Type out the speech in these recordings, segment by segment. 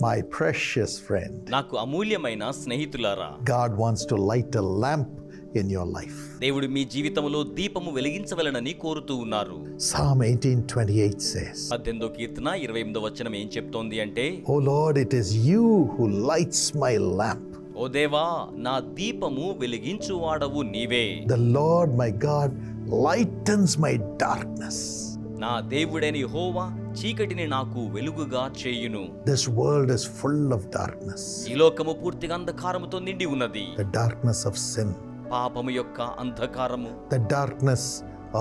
My precious friend, నాకు అమూల్యమైన స్నేహితులారా, God wants to light a lamp in your life. దేవుడు మీ జీవితంలో దీపము వెలిగించవలెనని కోరుతూ ఉన్నారు. Psalm 18:28 says, 18వ కీర్తన 28వ వచనం ఏం చెప్తోంది అంటే, O Lord, it is you who lights my lamp. ఓ దేవా, నా దీపము వెలిగించువాడవు నీవే. The Lord my God lightens my darkness. నా దేవుడైన యెహోవా చీకటిని నాకు వెలుగుగా చేయును. This world is full of darkness. ఈ లోకము పూర్తిగా అంధకారముతో నిండి ఉన్నది. The darkness of sin, పాపము యొక్క అంధకారము, the darkness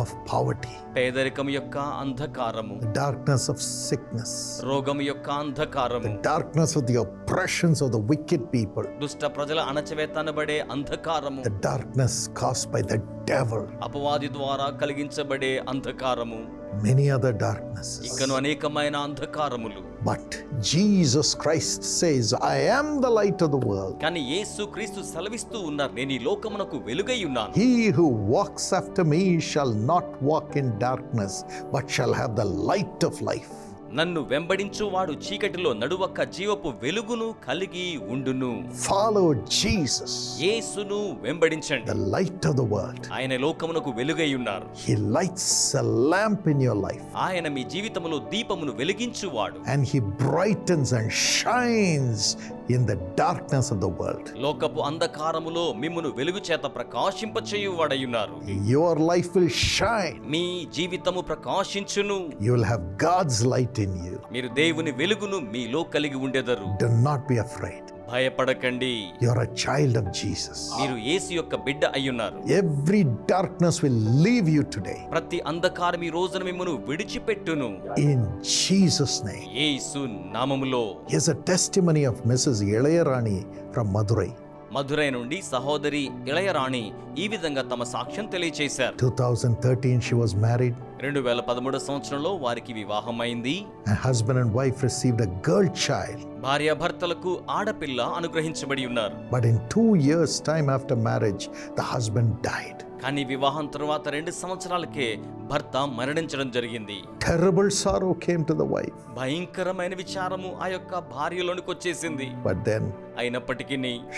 of poverty, పేదరికము యొక్క అంధకారము, the darkness of sickness, రోగము యొక్క అంధకారము, the darkness of the oppressions of the wicked people, దుష్ట ప్రజల అణచివేతనబడే అంధకారము, the darkness caused by the devil, అపవాది ద్వారా కలిగించబడే అంధకారము, many other darknesses. ఇకను అనేకమైన అంధకారములు. But Jesus Christ says, I am the light of the world. కానీ యేసు క్రీస్తు సెలవిస్తూ ఉన్నారు, నేను ఈ లోకమునకు వెలుగై ఉన్నాను. He who walks after me shall not walk in darkness, but shall have the light of life. నన్ను వెంబడించు వాడు చీకటిలో నడువక జీవపు వెలుగును కలిగి ఉండును. Follow Jesus, యేసును వెంబడించండి. the light of the world. ఆయన లోకమునకు వెలుగై ఉన్నారు. He lights a lamp in your life, ఆయన మీ జీవితములో దీపమును వెలిగించువాడు. and he brightens and shines in the darkness of the world. లోకపు అంధకారములో మిమ్మును వెలుగు చేత ప్రకాశింపచేయువాడయున్నారు. Your life will shine. మీ జీవితము ప్రకాశించును. You will have God's light in you. మీరు దేవుని వెలుగును మీలో కలిగి ఉండెదరు. Do not be afraid. భయపడకండి. You're a child of Jesus. మీరు యేసు యొక్క బిడ్డ అయ్యున్నారు. Every darkness will leave you today. ప్రతి అంధకారం ఈ రోజున మిమ్మును విడిచిపెట్టును. In Jesus' name. యేసు నామములో. Here's a testimony of Mrs. Ilayarani from Madurai. Madurai నుండి సహోదరి ఇళయరాణి ఈ విధంగా తమ సాక్ష్యం తెలియచేశారు. 2013 she was married. 2013 సంవత్సరంలో వారికి వివాహం అయింది. And husband and wife received a girl child. భార్యాభర్తలకు ఆడపిల్ల అనుగ్రహించబడి ఉన్నారు. But in 2 years' time after marriage, the husband died. కానీ వివాహం తరువాత 2 సంవత్సరాలకే భర్త మరణించడం జరిగింది. Terrible sorrow came to the wife. భయంకరమైన విచారము ఆ యొక్క భార్యలోనికి వచ్చేసింది. But then అయినప్పటికీ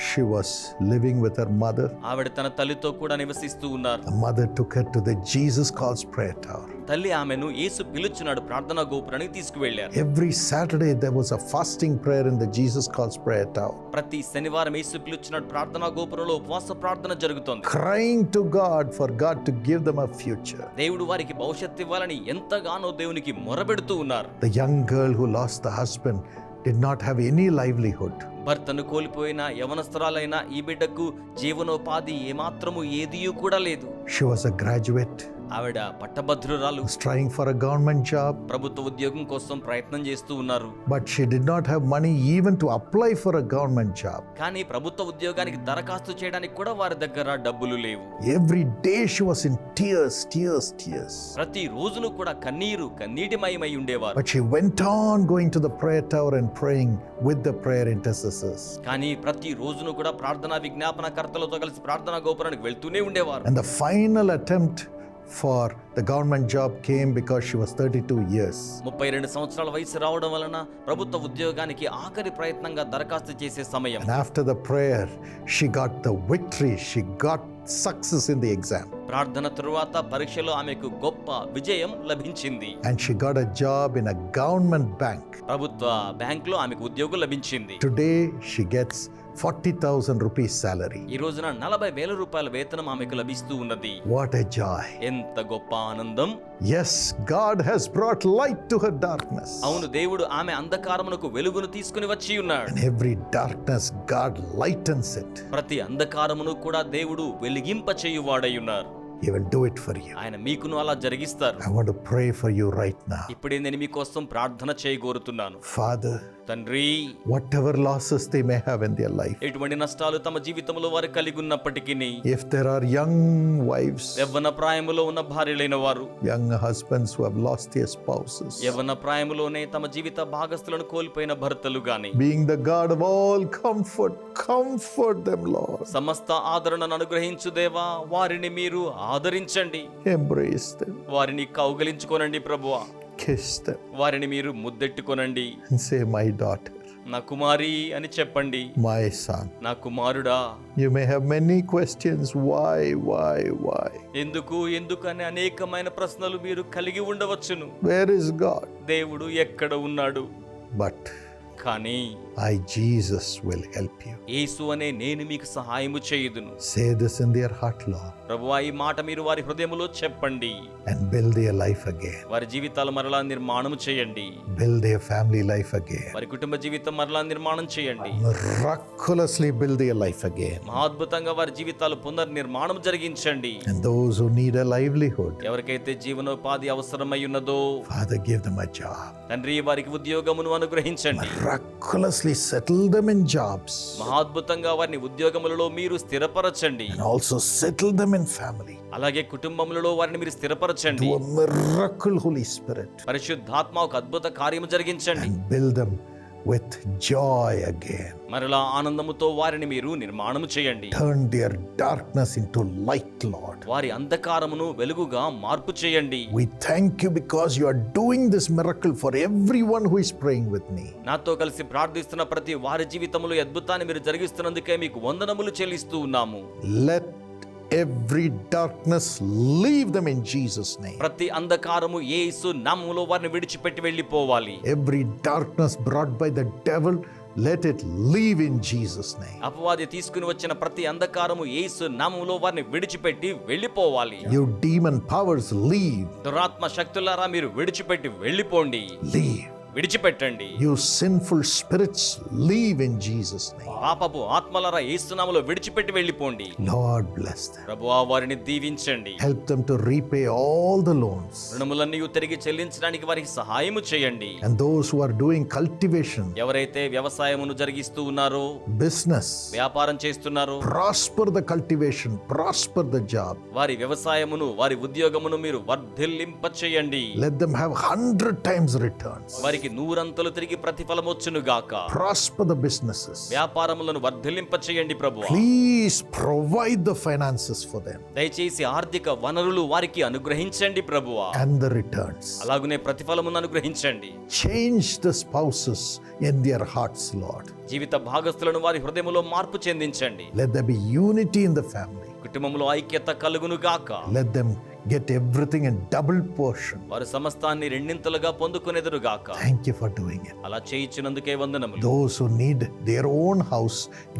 she was living with her mother. ఆవిడ తన తల్లితో కూడా నివసిస్తూ ఉన్నారు. The mother took her to the Jesus Calls prayer tower. తల్లి ఆమెను యేసు పిలుచున్నాడు ప్రార్థనా గోపురానికి తీసుకువెళ్లారు. Every Saturday there was a fasting prayer in the Jesus Calls prayer tower. ప్రతి శనివారం యేసు పిలుచున్నాడు ప్రార్థనా గోపురంలో ఉపవాస ప్రార్థన జరుగుతోంది. Crying to God for God to give them a future. దేవుడు వారికి భవిష్యత్తు ఇవ్వాలని ఎంతగానో దేవునికి మొరబెడుతూ ఉన్నారు. The young girl who lost the husband did not have any livelihood. భర్తను కోల్పోయిన యవనస్తురాలైన ఈ బిడ్డకు జీవనోపాధి ఏమాత్రము ఏదియూ కూడా లేదు. She was a graduate, ఆవిడ పట్టభద్రురాలు, was trying for a government job, ప్రభుత్వ ఉద్యోగం కోసం ప్రయత్నం చేస్తూ ఉన్నారు. but she did not have money even to apply for a government job. కానీ ప్రభుత్వ ఉద్యోగానికి దరఖాస్తు చేయడానికి కూడా వారి దగ్గర డబ్బులు లేవు. Every day she was in tears, tears, tears. ప్రతి రోజును కూడా కన్నీటిమయమై ఉండేవారు. But she went on going to the prayer tower and praying with the prayer intercessors. కానీ ప్రతి రోజును కూడా ప్రార్థనా విజ్ఞాపనకర్తలతో కలిసి ప్రార్థనా గోపురానికి వెళ్తూనే ఉండేవారు. And the final attempt for the government job came because she was 32 years. 32 సంవత్సరాల వయసు రావడం వలన ప్రభుత్వ ఉద్యోగానికి ఆఖరి ప్రయత్నంగా దరఖాస్తు చేసే సమయం. And after the prayer, she got the victory. She got success in the exam. ప్రార్థన తరువాత పరీక్షలో ఆమెకు గొప్ప విజయం లభించింది. And she got a job in a government bank. ప్రభుత్వ బ్యాంకులో ఆమెకు ఉద్యోగం లభించింది. Today she gets 40,000 rupees salary. ఈ రోజున 40,000 రూపాయల వేతనం ఆమెకు లభిస్తూ ఉన్నది. What a joy. ఎంత గొప్ప ఆనందం. Yes, God has brought light to her darkness. అవును, దేవుడు ఆమె అంధకారమునకు వెలుగును తీసుకుని వచ్చి ఉన్నాడు. And every darkness, God lightens it. ప్రతి అంధకారమును కూడా దేవుడు వెలిగింప చేయువాడై ఉన్నారు. He will do it for you. ఆయన మీకును అలా జరిగిస్తారు. I want to pray for you right now. ఇప్పుడే నేను మీకోసం ప్రార్థన చేయగోరుతున్నాను. Father, తండ్రి, whatever losses they may have in their life, ఎటువంటి నష్టాలు తమ జీవితంలో వారు కలిగి ఉన్నప్పటికీ, if there are young wives, యవ్వన ప్రాయములో ఉన్న భార్యలైన వారు, young husbands who have lost their spouses, యవ్వన ప్రాయములోనే తమ జీవిత భాగస్థులను కోల్పోయిన భర్తలు గాని, being the God of all comfort, comfort them, Lord. సమస్త ఆదరణను అనుగ్రహించు దేవా, వారిని మీరు ఆదరించండి. Embrace them, వారిని కౌగిలించుకోనండి ప్రభువా. kiss them, వారిని మీరు ముద్దెట్టుకోనండి. and say, my daughter, నా కుమారి అని చెప్పండి. my son. నా కుమారుడా. You may have many questions. Why? ఎందుకు అని అనేకమైన ప్రశ్నలు మీరు కలిగి ఉండవచ్చును. Where is God? దేవుడు ఎక్కడ ఉన్నాడు? But కానీ I, Jesus, will help you. యేసు అనే నేను మీకు సహాయము చేయుదును. Say this in their heart, Lord, ప్రభువా, ఈ మాట మీరు వారి హృదయములో చెప్పండి. and build their life again. వారి జీవితాలు మరలా నిర్మాణం చేయండి. Build their family life again. వారి కుటుంబ జీవితం మరలా నిర్మాణం చేయండి. Miraculously build their life again. మహాద్భుతంగా వారి జీవితాలు పునర్నిర్మాణం జరిగించండి. And those who need a livelihood, ఎవరికైతే జీవనోపాధి అవసరమై ఉన్నదో, Father, give them a job. తండ్రి వారికి ఉద్యోగమును అనుగ్రహించండి. Miraculously settle them in jobs. మహాద్భుతంగా వారిని ఉద్యోగములలో మీరు స్థిరపరచండి. And also settle them in family. అలాగే కుటుంబములలో వారిని మీరు స్థిరపరచండి. Do a miracle, Holy Spirit. పరిశుద్ధాత్మ ఒక అద్భుత కార్యము జరిగించండి. And build them with joy again. మరలా ఆనందముతో వారిని మీరు నిర్మాణము చేయండి. Turn their darkness into light, Lord. వారి అంధకారమును వెలుగుగా మార్పు చేయండి. We thank you because you are doing this miracle for everyone who is praying with me. నాతో కలిసి ప్రార్థిస్తున్న ప్రతి వారి జీవితంలో ఈ అద్భుతాన్ని మీరు జరిగిస్తున్నందుకే మీకు వందనములు చెల్లిస్తూ ఉన్నాము. Let every darkness leave them in Jesus' name. ప్రతి అంధకారము యేసు నామములో వారిని విడిచిపెట్టి వెళ్ళిపోవాలి. Every darkness brought by the devil, let it leave in Jesus' name. అపవాది తీసుకుని వచ్చిన ప్రతి అంధకారము యేసు నామములో వారిని విడిచిపెట్టి వెళ్ళిపోవాలి. You demon powers, leave. దురాత్మ శక్తులారా మీరు విడిచిపెట్టి వెళ్ళిపోండి. Leave. విడిచిపెట్టండి. You sinful spirits, leave in Jesus' name. పాపపు ఆత్మలారా యేసు నామములో విడిచిపెట్టి వెళ్ళిపోండి. Lord bless them. ప్రభువా వారిని దీవించండి. Help them to repay all the loans. రుణములన్నీ తిరిగి చెల్లించడానికి వారికి సహాయము చేయండి. And those who are doing cultivation, ఎవరైతే వ్యవసాయమును జరిగిస్తూ ఉన్నారో, business, వ్యాపారం చేస్తున్నారో, prosper the cultivation, prosper the job. వారి వ్యవసాయమును వారి ఉద్యోగమును మీరు వర్ధిల్లింప చేయండి. Let them have 100 times returns. వారికి 100 తిరిగి ప్రతిఫలం వచ్చును గాక. Prosper the businesses. వ్యాపారములను వర్ధిల్లింప చేయండి ప్రభువా. Please provide the finances for them దయచేసి ఆర్థిక వనరులు వారికి అనుగ్రహించండి ప్రభువా. and the returns. అలాగునే ప్రతిఫలమును అనుగ్రహించండి. Change the spouses in their hearts, Lord. జీవిత భాగస్తులను వారి హృదయములో మార్పు చెందించండి. Let there be unity in the family. కుటుంబములో ఐక్యత కలుగును గాక. Let them get everything in double portion. వారు సమస్తాన్ని రెండింతలుగా పొందుకునేదురు గాక. Thank you for doing it. అలా చేయించినందుకే వందనములు. Those who need their own house,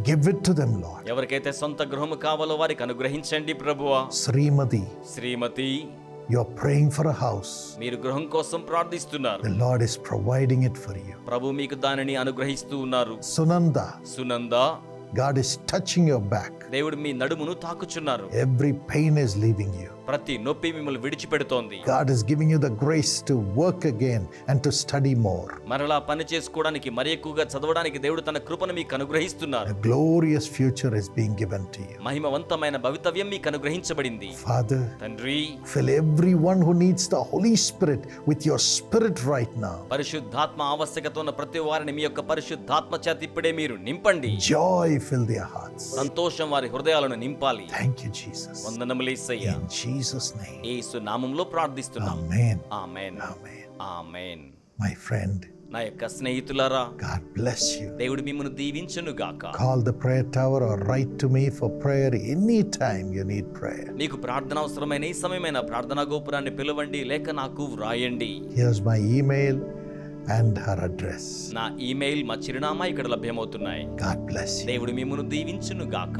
give it to them, Lord. ఎవరికైతే సొంత గృహము కావాలో వారికి అనుగ్రహించండి ప్రభువా. Srimati, Shrimati, you are praying for a house. మీరు గృహం కోసం ప్రార్థిస్తున్నారు. The Lord is providing it for you. ప్రభు మీకు దానిని అనుగ్రహిస్తూ ఉన్నారు. Sunanda, Sunanda, God is touching your back. దేవుడు మీ నడుమును తాకుచున్నారు. Every pain is leaving you. ప్రతి నొప్పి మిమ్మల్ని విడిచిపెడుతోంది. God is giving you the grace to work again and to study more. మరలా పని చేసుకోవడానికి మరి ఎక్కువగా చదవడానికి దేవుడు తన కృపను మీకు అనుగ్రహిస్తున్నారు. A glorious future is being given to you. మహిమవంతమైన భవితవ్యం మీకు అనుగ్రహించబడింది. Father, తండ్రి, fill everyone who needs the Holy Spirit with your spirit right now. పరిశుద్ధాత్మ ఆవశ్యకత ఉన్న ప్రతి వారిని మీ యొక్క పరిశుద్ధాత్మ చేత ఇప్పుడే మీరు నింపండి. Joy fill their hearts. సంతోషం వారి హృదయాలను నింపాలి. Thank you, Jesus. వందనములు యేసయ్యా. In Jesus' name. యేసు నామములో ప్రార్థిస్తున్నాం. Amen. Amen. Amen. Amen. My friend, నా యొక్క స్నేహితులారా, God bless you. దేవుడు మిమ్మల్ని దీవించును గాక. Call the prayer tower or write to me for prayer anytime you need prayer. మీకు ప్రార్థన అవసరమైన ఈ సమయమైన ప్రార్థనా గోపురాన్ని పిలవండి, లేక నాకు వ్రాయండి. Here's my email and her address. నా ఈమెయిల్, మా చిరునామా ఇక్కడ లభ్యమవుతున్నాయి. God bless you. దేవుడు మిమ్మల్ని దీవించును గాక.